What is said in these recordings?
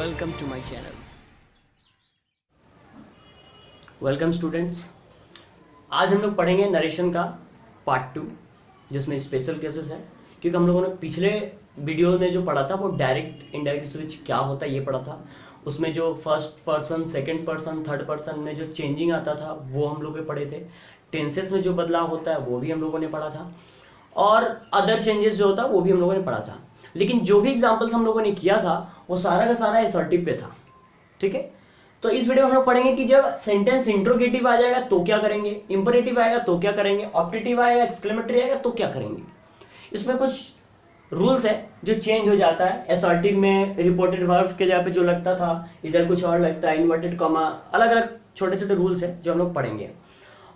Welcome to my channel. Welcome students. आज हम लोग पढ़ेंगे नरेशन का पार्ट 2 जिसमें स्पेशल केसेस है, क्योंकि हम लोगों ने पिछले वीडियो में जो पढ़ा था वो डायरेक्ट इनडायरेक्ट स्विच क्या होता है ये पढ़ा था। उसमें जो first person, second person, third person में जो चेंजिंग आता था वो हम लोग पढ़े थे। टेंसेस में जो बदलाव होता है वो भी हम लोगों ने पढ़ा था, और अदर चेंजेस जो होता है वो भी हम लोगों ने पढ़ा था। लेकिन जो भी एग्जाम्पल्स हम लोगों ने किया था वो सारा का सारा असर्टिव पे था। ठीक है, तो इस वीडियो में हम लोग पढ़ेंगे कि जब सेंटेंस इंट्रोगेटिव आ जाएगा तो क्या करेंगे, इंपरेटिव आएगा तो क्या करेंगे, ऑप्टेटिव आएगा, एक्सक्लेमेटरी आएगा तो क्या करेंगे। इसमें कुछ रूल्स है जो चेंज हो जाता है। असर्टिव में रिपोर्टेड वर्ब के जगह पे जो लगता था इधर कुछ और लगता है, इन्वर्टेड कॉमा, अलग अलग छोटे छोटे रूल्स है जो हम लोग पढ़ेंगे।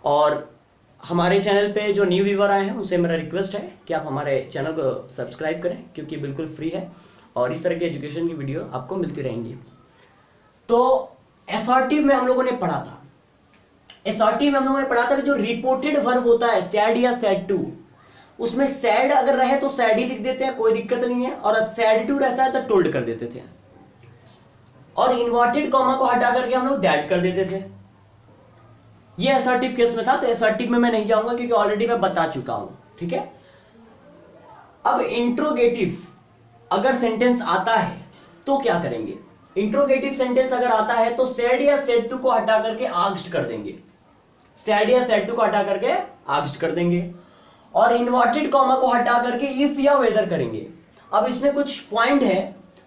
और हमारे चैनल पे जो न्यू व्यूअर आए हैं उनसे मेरा रिक्वेस्ट है कि आप हमारे चैनल को सब्सक्राइब करें, क्योंकि बिल्कुल फ्री है और इस तरह की एजुकेशन की वीडियो आपको मिलती रहेंगी। तो असर्टिव में हम लोगों ने पढ़ा था, असर्टिव में हम लोगों ने पढ़ा था कि जो रिपोर्टेड वर्ब होता है सैड या सैड टू, उसमें सैड अगर रहे तो सैड ही लिख देते हैं, कोई दिक्कत नहीं है, और सैड टू रहता है तो टोल्ड कर देते थे, और इन्वर्टेड कॉमा को हटा करके हम लोग दैट कर देते थे। ये असर्टिव केस में था, तो असर्टिव में मैं नहीं जाऊंगा क्योंकि ऑलरेडी मैं बता चुका हूं। ठीक है, अब इंट्रोगेटिव अगर सेंटेंस आता है तो क्या करेंगे। इंट्रोगेटिव सेंटेंस अगर आता है तो सैड या सैड टू को हटा करके आस्क्ड कर देंगे, सैड या सैड टू को हटा करके आस्क्ड कर देंगे, और इन्वर्टेड कॉमा को हटा करके इफ या वेदर करेंगे। अब इसमें कुछ पॉइंट है।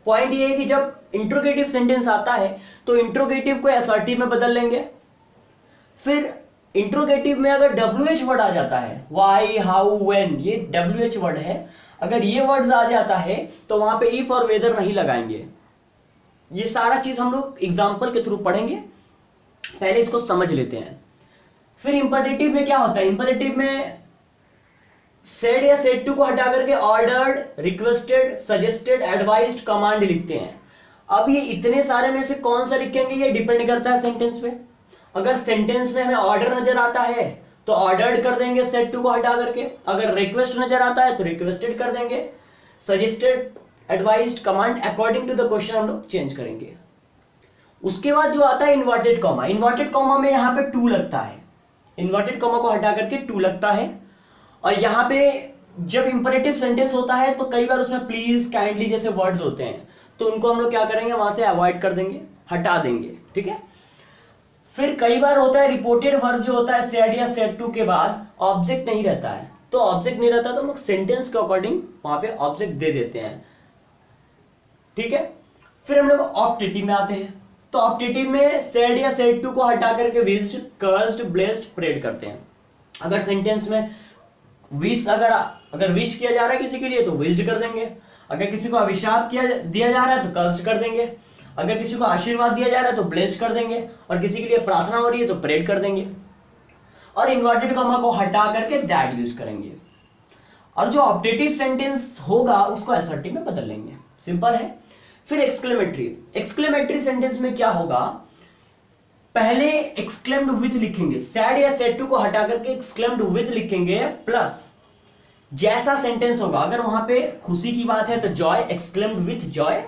पॉइंट ये है कि जब इंट्रोगेटिव सेंटेंस आता है तो इंट्रोगेटिव को असर्टिव में बदल लेंगे। फिर इंट्रोगेटिव में अगर WH वर्ड आ जाता है, वाई, हाउ, व्हेन, ये WH वर्ड है, अगर ये वर्ड्स आ जाता है तो वहां पे इफ और वेदर नहीं लगाएंगे। ये सारा चीज हम लोग एग्जांपल के थ्रू पढ़ेंगे, पहले इसको समझ लेते हैं। फिर इंपरेटिव में क्या होता है, इंपरेटिव में सेड या सेड टू को हटा करके ordered, requested, suggested, advised, command लिखते हैं। अब ये इतने सारे में से कौन सा लिखेंगे ये डिपेंड करता है सेंटेंस पे। अगर सेंटेंस में हमें ऑर्डर नजर आता है तो ऑर्डर्ड कर देंगे सेड टू को हटा करके, अगर रिक्वेस्ट नजर आता है तो रिक्वेस्टेड कर देंगे, suggested, advised, command according to the question हम लोग चेंज करेंगे। उसके बाद जो आता है इन्वर्टेड कॉमा, इन्वर्टेड कॉमा में यहां पे टू लगता है, इन्वर्टेड कॉमा को हटा करके टू लगता है। और यहां पे जब इंपरेटिव सेंटेंस होता है तो कई बार उसमें प्लीज, काइंडली जैसे वर्ड्स होते हैं, तो उनको हम लोग क्या करेंगे, वहां से अवॉइड कर देंगे, हटा देंगे। ठीक है, फिर कई बार होता है रिपोर्टेड वर्ब जो होता है सैड या सैड टू के बाद ऑब्जेक्ट नहीं रहता है, तो ऑब्जेक्ट नहीं रहता तो हम लोग सेंटेंस के अकॉर्डिंग वहां पे ऑब्जेक्ट दे देते हैं। ठीक है, फिर हम लोग ऑप्टेटिव में आते हैं, तो ऑप्टेटिव में सैड या सैड टू को हटा करके विश्ड, कर्स्ड, ब्लेस्ड, प्रेड करते हैं। अगर सेंटेंस में विश अगर विश किया जा रहा है किसी के लिए तो विश्ड कर देंगे, अगर किसी को अभिशाप दिया जा रहा है तो कर्स्ड कर देंगे, अगर किसी को आशीर्वाद दिया जा रहा है तो ब्लेस्ड कर देंगे, और किसी के लिए प्रार्थना हो रही है तो प्रेड कर देंगे, और इन्वर्टेड कॉमा को हटा करके दैट यूज करेंगे। और जो ऑप्टेटिव सेंटेंस होगा उसको असर्टिव में बदल लेंगे, सिंपल है। फिर एक्सक्लेमेटरी, एक्सक्लेमेटरी सेंटेंस में क्या होगा, पहले एक्सक्लेम्ड विथ लिखेंगे, सैड या सैड टू को हटा करके एक्सक्लेम्ड विथ लिखेंगे, प्लस जैसा सेंटेंस होगा, अगर वहां पे खुशी की बात है तो जॉय, एक्सक्लेम्ड विथ जॉय,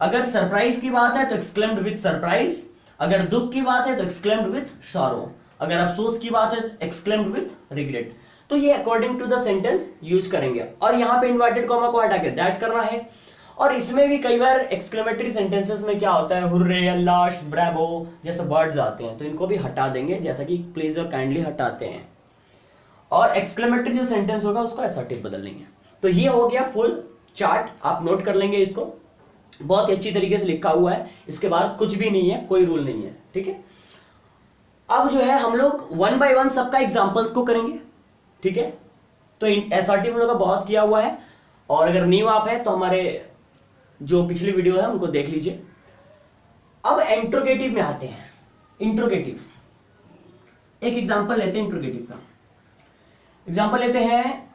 अगर सरप्राइज की बात है तो एक्सक्लेम्ड विथ सरप्राइज, अगर दुख की बात है तो एक्सक्लेम्ड विथ सॉरो, अगर अफसोस की बात है तो एक्सक्लेम्ड विथ रिग्रेट। तो ये according to the sentence use करेंगे, और यहां पे इन्वर्टेड कॉमा को हटा के दैट करना है। और इसमें भी कई बार एक्सक्लेमेटरी सेंटेंसेस में क्या होता है, हुर्रे, अल्लाह, ब्रावो जैसे वर्ड्स आते हैं, तो इनको भी हटा देंगे, जैसा कि प्लीज और काइंडली हटाते हैं। और एक्सक्लेमेटरी जो सेंटेंस होगा उसको असर्टिव बदल लेंगे। तो ये हो गया फुल चार्ट, आप नोट कर लेंगे इसको, बहुत ही अच्छी तरीके से लिखा हुआ है, इसके बाद कुछ भी नहीं है, कोई रूल नहीं है। ठीक है, अब जो है हम लोग वन बाय वन सबका एग्जांपल्स को करेंगे। ठीक है, तो असर्टिव हम लोग का बहुत किया हुआ है, और अगर न्यू आप है तो हमारे जो पिछली वीडियो है उनको देख लीजिए। अब इंट्रोगेटिव में आते हैं। इंट्रोगेटिव एक एग्जांपल लेते हैं, इंट्रोगेटिव का एग्जांपल लेते हैं,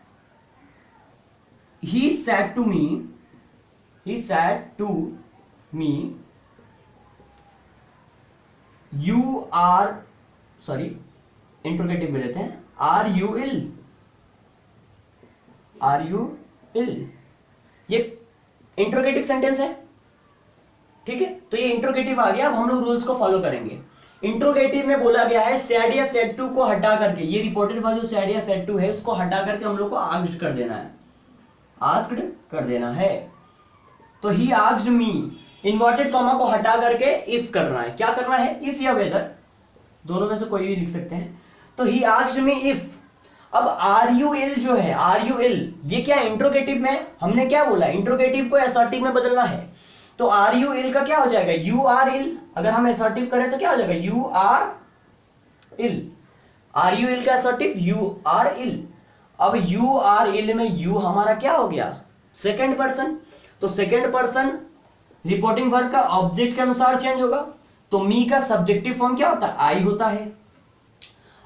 he said to me you are, sorry interrogative में लेते हैं, आर यू इल, ये इंट्रोगेटिव सेंटेंस है। ठीक है, तो ये इंट्रोगेटिव आ गया। अब हम लोग रूल्स को फॉलो करेंगे। इंट्रोगेटिव में बोला गया है सेड या सेड टू को हटा करके, ये रिपोर्टेड वाला जो सेड या सेड टू है उसको हटा करके हम लोग को आस्क्ड कर देना है, आस्क्ड कर देना है। तो ही आस्क्ड मी, इन्वर्टेड कॉमा को हटा करके इफ करना है। क्या करना है? इफ या वेदर, दोनों में से कोई भी लिख सकते हैं। तो ही आस्क्ड मी इफ। अब आर यू इल जो है, आर यू इल, ये क्या इंट्रोगेटिव में हमने क्या बोला, इंट्रोगेटिव को असर्टिव में बदलना है। तो आर यू इल का क्या हो जाएगा? You are ill. अगर हम असर्टिव करें तो क्या हो जाएगा? You are ill. Are you ill का असर्टिव यू आर इल। अब यू आर इल में यू हमारा क्या हो गया? Second person. तो सेकंड पर्सन रिपोर्टिंग वर्ब का ऑब्जेक्ट के अनुसार चेंज होगा। तो मी का सब्जेक्टिव फॉर्म क्या होता है? आई होता है।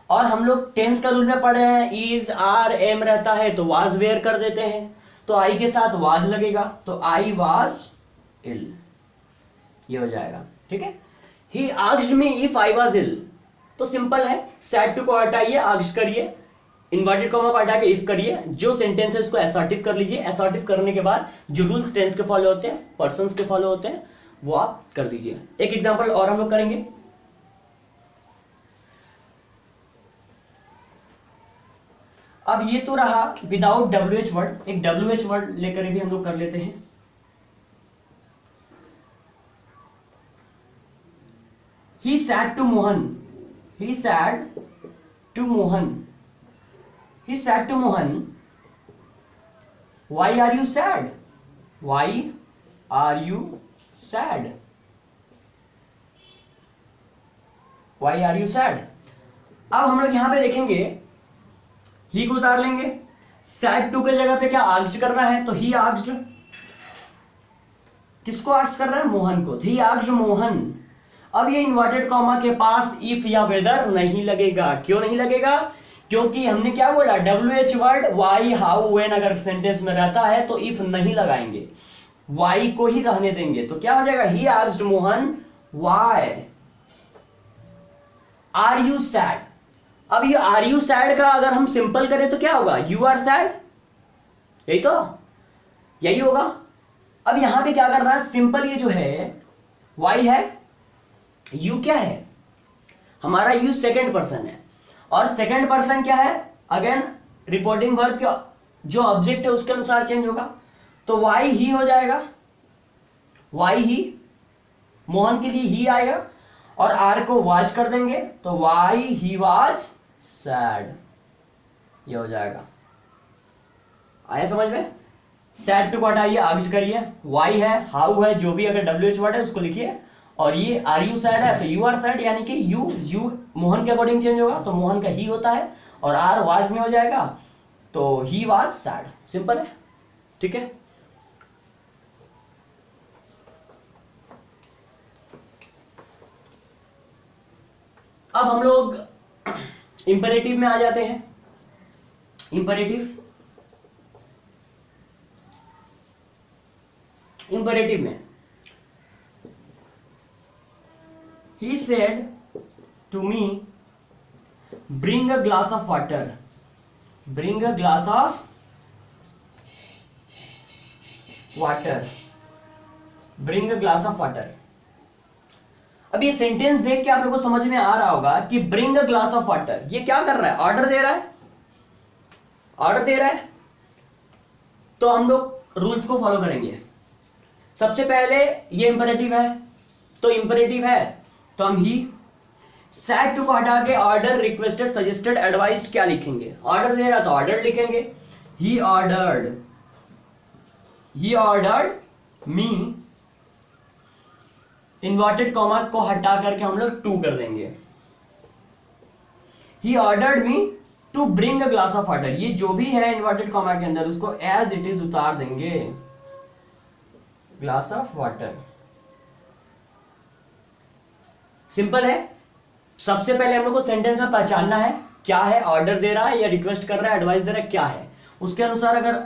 और हम लोग टेंस का रूल में पढ़े हैं, इज आर एम रहता है तो वाज वेयर कर देते हैं, तो आई के साथ वाज लगेगा, तो आई वाज इल, ये हो जाएगा। ठीक है। He asked me if I was ill, तो सिंपल है, सेड टू को हटाइए, आस्क्ड करिए, इन्वर्टेड कॉमा को हटा के इफ करिए, जो सेंटेंस है इसको असर्टिव कर लीजिए। असर्टिव करने के बाद जो रूल्स टेंस के फॉलो होते हैं, पर्संस के फॉलो होते हैं, वो आप कर दीजिए। एक एग्जांपल और हम लोग करेंगे। अब ये तो रहा विदाउट WH वर्ड, एक WH वर्ड लेकर भी हम लोग कर लेते हैं। He said to Mohan, he said to Mohan, he said to Mohan, why are you sad, why are you sad, why are you sad. अब हम लोग यहां पे देखेंगे, ही को उतार लेंगे, सैड टू के जगह पे क्या आस्क्ड करना है, तो ही आस्क्ड, किसको आस्क्ड कर रहा है? मोहन को, ही आस्क्ड मोहन। अब ये इन्वर्टेड कॉमा के पास इफ या वेदर नहीं लगेगा। क्यों नहीं लगेगा? क्योंकि हमने क्या बोला, WH word why how when अगर सेंटेंस में रहता है तो इफ नहीं लगाएंगे, वाई को ही रहने देंगे। तो क्या हो जाएगा? He asked Mohan why are you sad. अब ये आर यू सैड का अगर हम सिंपल करें तो क्या होगा? यू आर सैड, यही तो, यही होगा। अब यहां पे क्या कर रहा है? सिंपल, ये जो है वाई है, यू क्या है हमारा? यू सेकंड पर्सन है, और सेकंड पर्सन क्या है? अगेन रिपोर्टिंग वर्ब का जो ऑब्जेक्ट है उसके अनुसार चेंज होगा, तो वाई ही हो जाएगा, वाई ही, मोहन के लिए ही आएगा, और आर को वाज कर देंगे तो वाई ही वाज सैड, ये हो जाएगा। आया समझ में? सैड टू को हटाइए, आस्क्ड करिए, वाई है, हाउ है, जो भी अगर WH वर्ड है उसको लिखिए, और ये आर यू सैड है तो यू आर सैड, यानी कि यू मोहन के अकॉर्डिंग चेंज होगा, तो मोहन का ही होता है, और आर वाज में हो जाएगा, तो ही वाज सैड। सिंपल है। ठीक है। अब हम लोग इंपेरेटिव में आ जाते हैं। इंपेरेटिव, इंपेरेटिव में he said to me bring a glass of water, bring a glass of water, bring a glass of water। अब ये सेंटेंस देख के आप लोगों को समझ में आ रहा होगा कि bring a glass of water, ये क्या कर रहा है? ऑर्डर दे रहा है, ऑर्डर दे रहा है। तो हम लोग रूल्स को फॉलो करेंगे। सबसे पहले ये इंपेरेटिव है, तो इंपेरेटिव है तो हम ही, सैड टू को हटा के ऑर्डर, रिक्वेस्टेड, सजेस्टेड, एडवाइज्ड क्या लिखेंगे? ऑर्डर दे रहा तो ऑर्डर लिखेंगे। He ordered, he ordered me, inverted comma को हटा करके हम लोग टू कर देंगे। He ordered me to bring a glass of water, ये जो भी है इन्वर्टेड कॉमा के अंदर उसको एज इट इज उतार देंगे, ग्लास ऑफ वाटर। सिंपल है। सबसे पहले हम लोग को सेंटेंस में पहचानना है क्या है, ऑर्डर दे रहा है या रिक्वेस्ट कर रहा है, एडवाइस दे रहा है, क्या है। उसके अनुसार अगर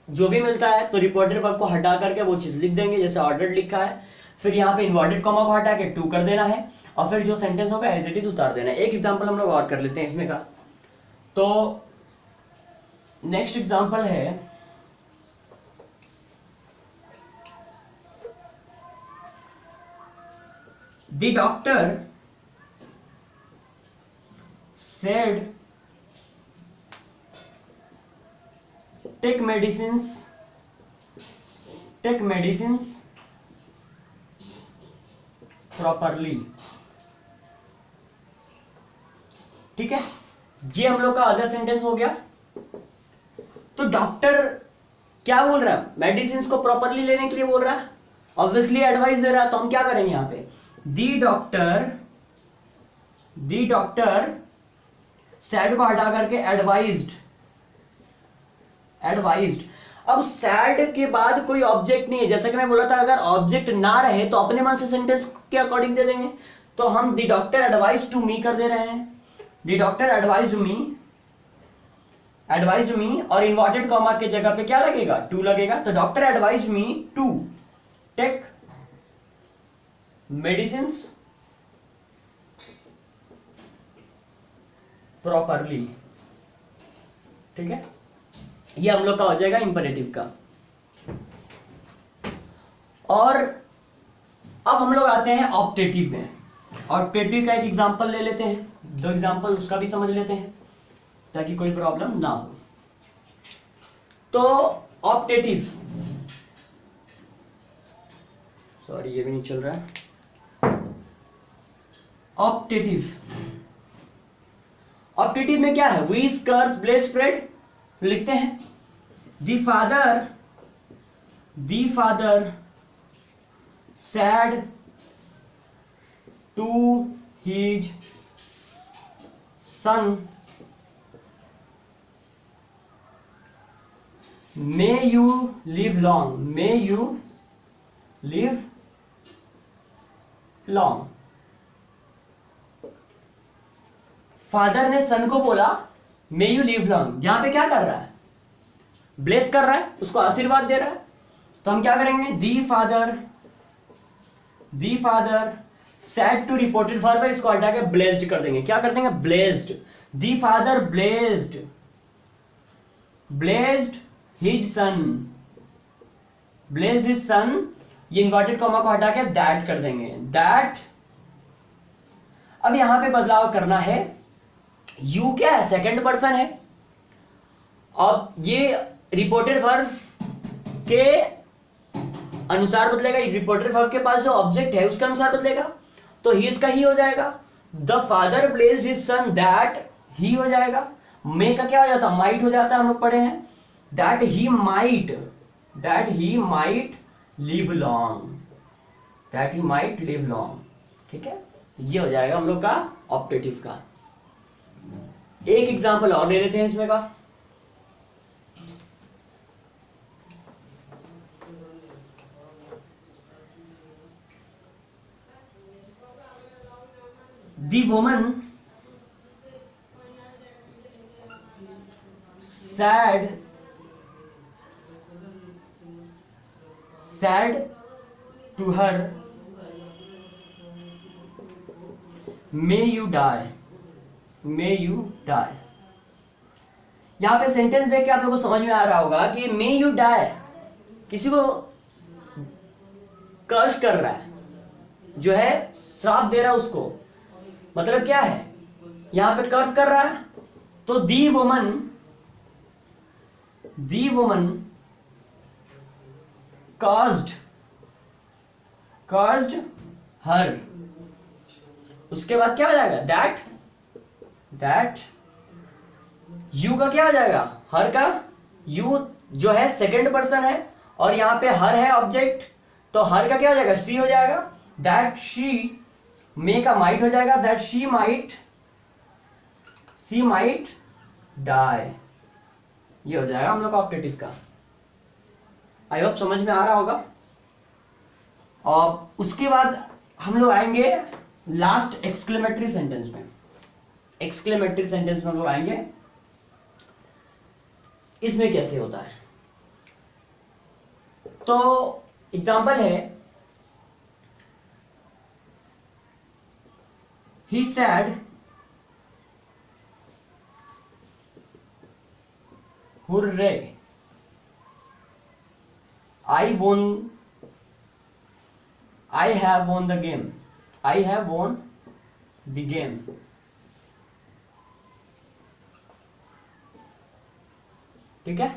जो भी मिलता है तो रिपोर्टेड वर्ब को हटा करके वो चीज लिख देंगे, जैसे ऑर्डर लिखा है, फिर यहाँ पे इन्वर्टेड कॉमा को हटा के टू कर देना है, और फिर जो सेंटेंस होगा एज इट इज उतार देना है। एक एग्जांपल हम लोग और कर लेते हैं इसमें का। तो नेक्स्ट एग्जांपल है, the doctor said take medicines properly. ठीक है, ये हम लोग का अदर सेंटेंस हो गया। तो डॉक्टर क्या बोल रहा है, मेडिसिन को प्रॉपरली लेने के लिए बोल रहा है, ऑब्वियसली एडवाइस दे रहा है। तो हम क्या करेंगे यहां पे, दी डॉक्टर सैड को हटा करके एडवाइज्ड। अब सैड के बाद कोई ऑब्जेक्ट नहीं है, जैसा कि मैं बोला था अगर ऑब्जेक्ट ना रहे तो अपने मन से सेंटेंस के अकॉर्डिंग दे देंगे। तो हम दी डॉक्टर एडवाइज टू मी कर दे रहे हैं, दी डॉक्टर एडवाइज मी, और इन्वर्टेड कॉमा के जगह पे क्या लगेगा, टू लगेगा। तो doctor advise me to take medicine properly. ठीक है, ये हम लोग का हो जाएगा इंपरेटिव का। और अब हम लोग आते हैं ऑप्टेटिव में। ऑप्टेटिव का एक एग्जांपल ले लेते हैं, दो एग्जांपल उसका भी समझ लेते हैं ताकि कोई प्रॉब्लम ना हो। तो ऑप्टेटिव, सॉरी ये भी नहीं चल रहा है। ऑप्टेटिव में क्या है, वी स्कर्स ब्लेड स्प्रेड लिखते हैं। The father said to his son may you live long. Father ने सन को बोला मे यू लिव लॉन्ग, यहां पे क्या कर रहा है, ब्लेस कर रहा है, उसको आशीर्वाद दे रहा है। तो हम क्या करेंगे, the father said to reported verb है, इसको हटा के ब्लेस्ड कर देंगे। क्या कर देंगे, blessed. The father blessed his son, ये इन्वर्टेड कॉमा को हटा के दैट कर देंगे, दैट। अब यहां पे बदलाव करना है, यू क्या है, सेकंड पर्सन है, और ये रिपोर्टेड वर्ब के अनुसार बदलेगा। रिपोर्टेड वर्ब के पास जो ऑब्जेक्ट है उसके अनुसार बदलेगा। तो ही इसका ही हो जाएगा, the father blessed his son that he हो जाएगा। मे का क्या हो जाता, माइट हो जाता है, हम लोग पढ़े हैं, that he might live long. ठीक है, ये हो जाएगा हम लोग का ऑप्टेटिव का। एक एग्जांपल और ले लेते हैं इसमें का। The woman said to her, may you die। यहां पे सेंटेंस देख के आप लोगों को समझ में आ रहा होगा कि may you die किसी को कर्ज कर रहा है, जो है श्राप दे रहा है उसको। मतलब क्या है, यहां पे कर्ज कर रहा है। तो दी वुमन caused हर, उसके बाद क्या हो जाएगा, दैट। यू का क्या हो जाएगा, हर का, यू जो है सेकंड पर्सन है और यहां पे हर है ऑब्जेक्ट, तो हर का क्या हो जाएगा, शी हो जाएगा। दैट शी, मे का माइट हो जाएगा, दैट शी माइट डाई। ये हो जाएगा हम लोग का ऑप्टेटिव का। आई होप समझ में आ रहा होगा। और उसके बाद हम लोग आएंगे लास्ट एक्सक्लेमेटरी सेंटेंस में। एक्सक्लेमेटरी सेंटेंस में हम लोग आएंगे, इसमें कैसे होता है। तो एग्जांपल है, he said hooray I have won the game। I have won the game. ठीक है,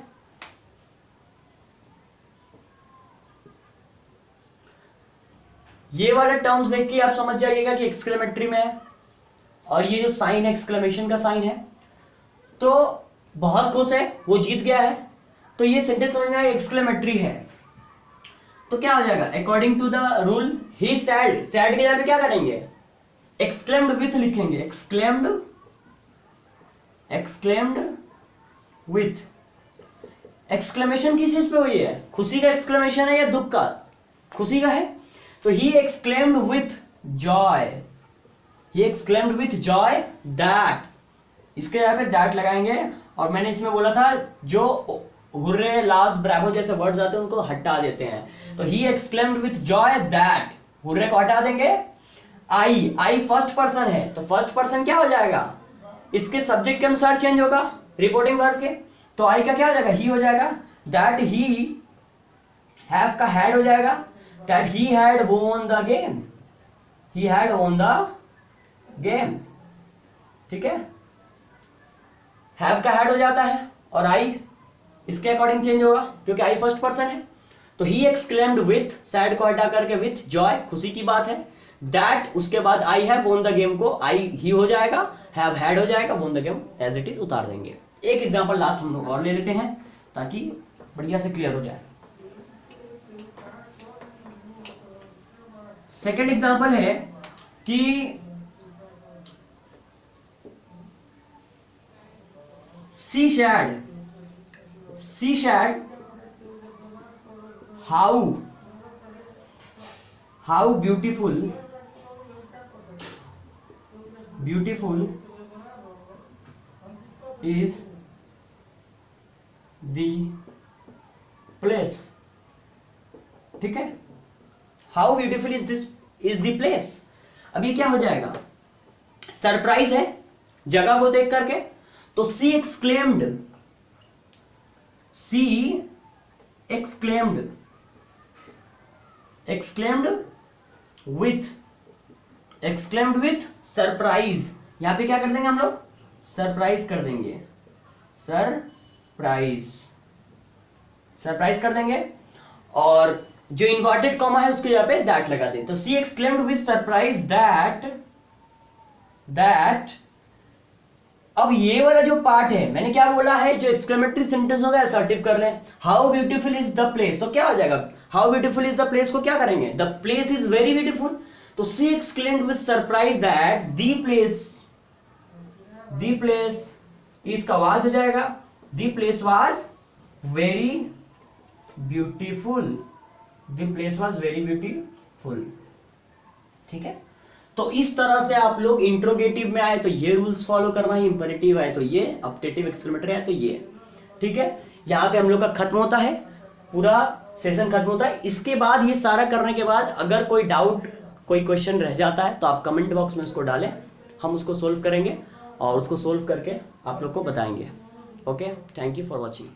ये वाले टर्म्स देख के आप समझ जाइएगा कि एक्सक्लेमेटरी में है, और ये जो साइन है एक्सक्लेमेशन का साइन है, तो बहुत खुश है, वो जीत गया है, तो ये सेंटेंस समझ में आया एक्सक्लेमेटरी है। तो क्या हो जाएगा, according to the rule he said, said के जगह पे क्या करेंगे, एक्सक्लेम्ड विथ लिखेंगे, एक्सक्लेम्ड विथ। एक्सक्लेमेशन किस चीज पे हुई है, खुशी का एक्सक्लेमेशन है या दुख का, खुशी का है, तो he exclaimed with Joy, he exclaimed with Joy that, इसके जगह पे दैट लगाएंगे। और मैंने इसमें बोला था जो हुर्रे, लास्ट, ब्रावो जैसे वर्ड्स आते हैं उनको हटा देते हैं, तो he exclaimed with Joy that, hurray को हटा देंगे, आई फर्स्ट पर्सन है, तो फर्स्ट पर्सन क्या हो जाएगा, इसके सब्जेक्ट के अनुसार चेंज होगा रिपोर्टिंग वर्ब के, तो आई का क्या हो जाएगा, ही हो जाएगा, दैट ही हैव का हैड हो जाएगा, दैट ही हैड वोन द गेम, ही हैड वोन द गेम। ठीक है, हैव का हैड हो जाता है, और आई इसके अकॉर्डिंग चेंज होगा क्योंकि आई फर्स्ट पर्सन है, तो ही एक्सक्लेम्ड विथ, सैड को हटा करके विथ जॉय, खुशी की बात है, दैट उसके बाद आई हैव वोन द गेम को आई ही हो जाएगा, हैव हैड हो जाएगा, won the game as it is उतार देंगे। एक एग्जांपल लास्ट हम लोग और ले लेते हैं ताकि बढ़िया से क्लियर हो जाए। सेकंड एग्जांपल है कि she said how beautiful is the place। ठीक है, how beautiful is the place. अब ये क्या हो जाएगा, सरप्राइज है जगह को देख करके, तो सी एक्सक्लेम्ड विथ सरप्राइज, यहां पे क्या कर देंगे हम लोग, सरप्राइज कर देंगे, सरप्राइज कर देंगे, और जो इन्वर्टेड कॉमा है उसके जगह पे दैट लगा दें, तो she exclaimed with surprise that. अब ये वाला जो पार्ट है, मैंने क्या बोला है, जो एक्सक्लेमेटरी सेंटेंस होगा असर्टिव कर लें, how beautiful is the place, तो क्या हो जाएगा, how beautiful is the place को क्या करेंगे, the place is very beautiful, तो she exclaimed with surprise that the place इसका वाज हो जाएगा, the place was very beautiful, the place was very beautiful. ठीक है, तो इस तरह से आप लोग इंट्रोगेटिव में आए तो ये रूल्स फॉलो करना है, इंपेरेटिव आए तो ये, ऑप्टेटिव एक्सक्लेमेटरी आए तो ये। ठीक है, यहाँ पे हम लोग का खत्म होता है, पूरा सेशन खत्म होता है। इसके बाद ये सारा करने के बाद अगर कोई डाउट, कोई क्वेश्चन रह जाता है तो आप कमेंट बॉक्स में उसको डालें, हम उसको सोल्व करेंगे और उसको सोल्व करके आप लोग को बताएंगे। Okay, thank you for watching.